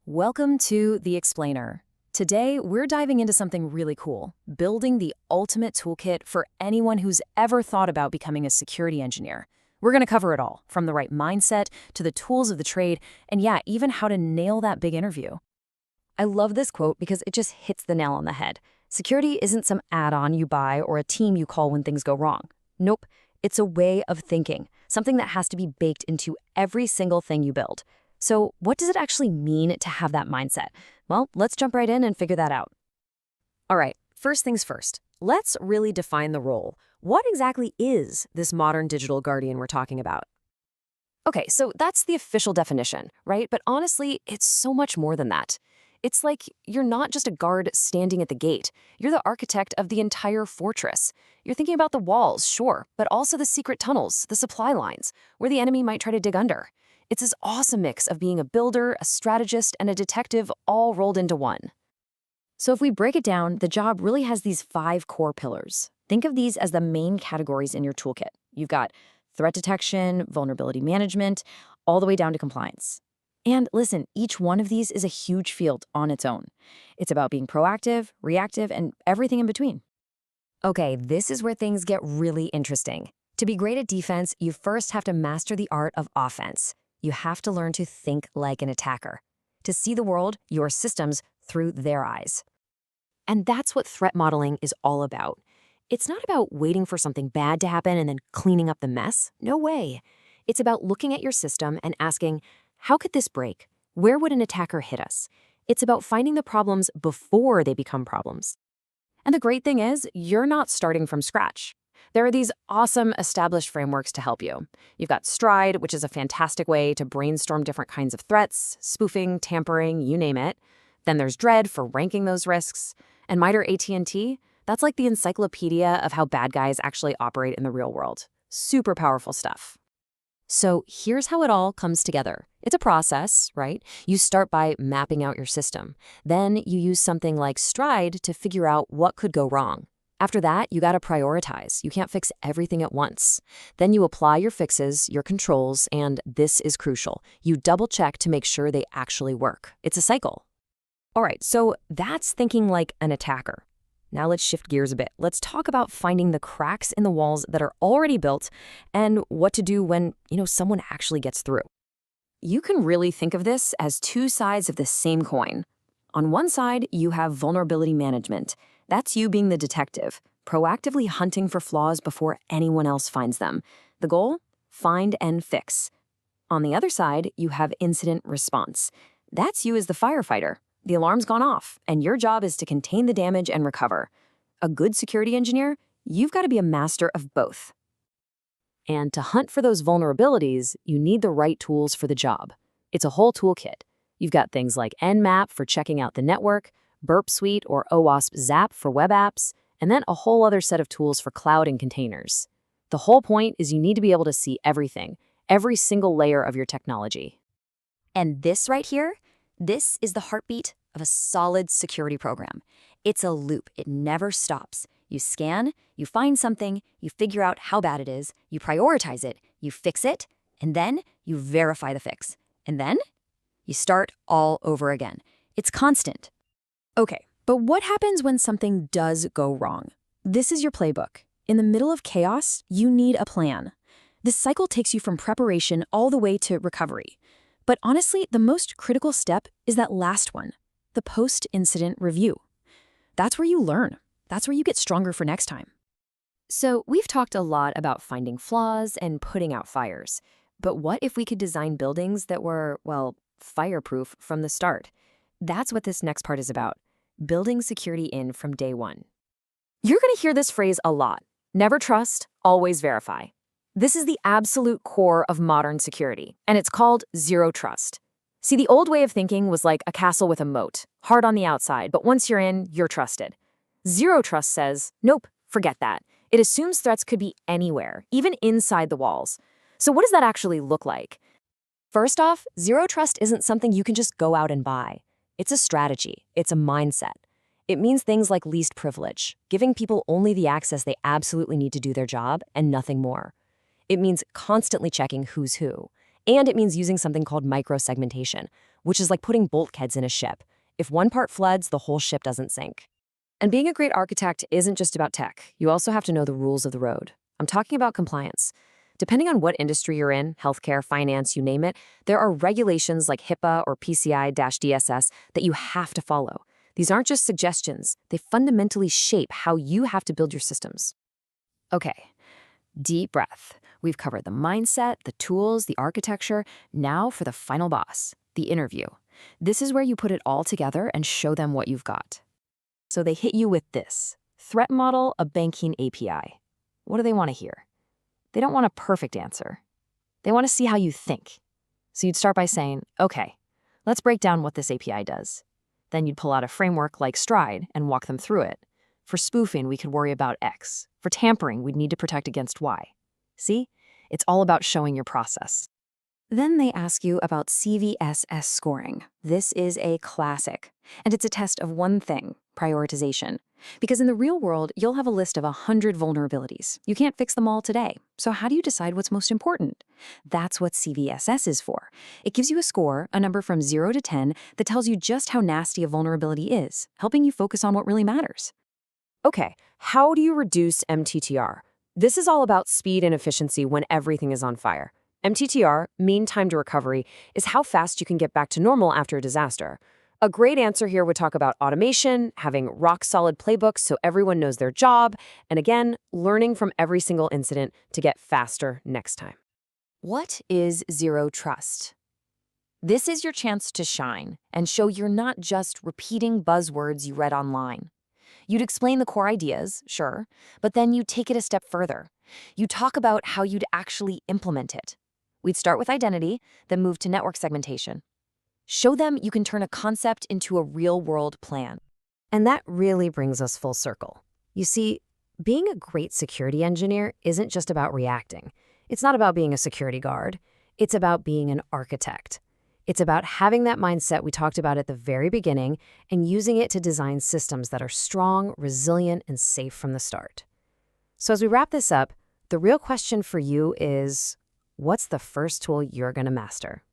Welcome to The Explainer. Today, we're diving into something really cool, building the ultimate toolkit for anyone who's ever thought about becoming a security engineer. We're going to cover it all, from the right mindset to the tools of the trade, and yeah, even how to nail that big interview. I love this quote because it just hits the nail on the head. Security isn't some add-on you buy or a team you call when things go wrong. Nope, it's a way of thinking, something that has to be baked into every single thing you build. So what does it actually mean to have that mindset? Well, let's jump right in and figure that out. All right, first things first. Let's really define the role. What exactly is this modern digital guardian we're talking about? Okay, so that's the official definition, right? But honestly, it's so much more than that. It's like you're not just a guard standing at the gate. You're the architect of the entire fortress. You're thinking about the walls, sure, but also the secret tunnels, the supply lines, where the enemy might try to dig under. It's this awesome mix of being a builder, a strategist, and a detective all rolled into one. So if we break it down, the job really has these 5 core pillars. Think of these as the main categories in your toolkit. You've got threat detection, vulnerability management, all the way down to compliance. And listen, each one of these is a huge field on its own. It's about being proactive, reactive, and everything in between. Okay, this is where things get really interesting. To be great at defense, you first have to master the art of offense. You have to learn to think like an attacker, to see the world, your systems, through their eyes. And that's what threat modeling is all about. It's not about waiting for something bad to happen and then cleaning up the mess. No way. It's about looking at your system and asking, how could this break? Where would an attacker hit us? It's about finding the problems before they become problems. And the great thing is, you're not starting from scratch. There are these awesome established frameworks to help you. You've got Stride, which is a fantastic way to brainstorm different kinds of threats, spoofing, tampering, you name it. Then there's Dread for ranking those risks. And MITRE AT&T, that's like the encyclopedia of how bad guys actually operate in the real world. Super powerful stuff. So here's how it all comes together. It's a process, right? You start by mapping out your system. Then you use something like Stride to figure out what could go wrong. After that, you gotta prioritize. You can't fix everything at once. Then you apply your fixes, your controls, and this is crucial. You double check to make sure they actually work. It's a cycle. All right, so that's thinking like an attacker. Now let's shift gears a bit. Let's talk about finding the cracks in the walls that are already built and what to do when, someone actually gets through. You can really think of this as 2 sides of the same coin. On one side, you have vulnerability management. That's you being the detective, proactively hunting for flaws before anyone else finds them. The goal? Find and fix. On the other side, you have incident response. That's you as the firefighter. The alarm's gone off, and your job is to contain the damage and recover. A good security engineer, you've got to be a master of both. And to hunt for those vulnerabilities, you need the right tools for the job. It's a whole toolkit. You've got things like Nmap for checking out the network, Burp Suite or OWASP Zap for web apps, and then a whole other set of tools for cloud and containers. The whole point is you need to be able to see everything, every single layer of your technology. And this right here, this is the heartbeat of a solid security program. It's a loop. It never stops. You scan, you find something, you figure out how bad it is, you prioritize it, you fix it, and then you verify the fix. And then you start all over again. It's constant. Okay, but what happens when something does go wrong? This is your playbook. In the middle of chaos, you need a plan. This cycle takes you from preparation all the way to recovery. But honestly, the most critical step is that last one, the post-incident review. That's where you learn. That's where you get stronger for next time. So we've talked a lot about finding flaws and putting out fires. But what if we could design buildings that were, fireproof from the start? That's what this next part is about. Building security in from day one. You're going to hear this phrase a lot. Never trust, always verify. This is the absolute core of modern security, and it's called zero trust. See, the old way of thinking was like a castle with a moat, hard on the outside, but once you're in, you're trusted. Zero trust says, nope, forget that. It assumes threats could be anywhere, even inside the walls. So what does that actually look like? First off, zero trust isn't something you can just go out and buy. It's a strategy. It's a mindset. It means things like least privilege, giving people only the access they absolutely need to do their job and nothing more. It means constantly checking who's who, And it means using something called micro-segmentation, which is like putting bulkheads in a ship. If one part floods, the whole ship doesn't sink. And being a great architect isn't just about tech. You also have to know the rules of the road. I'm talking about compliance. Depending on what industry you're in, healthcare, finance, you name it, there are regulations like HIPAA or PCI-DSS that you have to follow. These aren't just suggestions. They fundamentally shape how you have to build your systems. Okay, deep breath. We've covered the mindset, the tools, the architecture. Now for the final boss, the interview. This is where you put it all together and show them what you've got. So they hit you with this: threat model, a banking API. What do they want to hear? They don't want a perfect answer. They want to see how you think. So you'd start by saying, okay, let's break down what this API does. Then you'd pull out a framework like Stride and walk them through it. For spoofing, we could worry about X. For tampering, we'd need to protect against Y. See? It's all about showing your process. Then they ask you about CVSS scoring. This is a classic, and it's a test of one thing: prioritization. Because in the real world, you'll have a list of 100 vulnerabilities. You can't fix them all today. So how do you decide what's most important? That's what CVSS is for. It gives you a score, a number from 0 to 10, that tells you just how nasty a vulnerability is, helping you focus on what really matters. Okay, how do you reduce MTTR? This is all about speed and efficiency when everything is on fire. MTTR, mean time to recovery, is how fast you can get back to normal after a disaster. A great answer here would talk about automation, having rock-solid playbooks so everyone knows their job, and again, learning from every single incident to get faster next time. What is zero trust? This is your chance to shine and show you're not just repeating buzzwords you read online. You'd explain the core ideas, sure, but then you take it a step further. You talk about how you'd actually implement it. We'd start with identity, then move to network segmentation. Show them you can turn a concept into a real-world plan. And that really brings us full circle. You see, being a great security engineer isn't just about reacting. It's not about being a security guard. It's about being an architect. It's about having that mindset we talked about at the very beginning and using it to design systems that are strong, resilient, and safe from the start. So as we wrap this up, the real question for you is, what's the first tool you're going to master?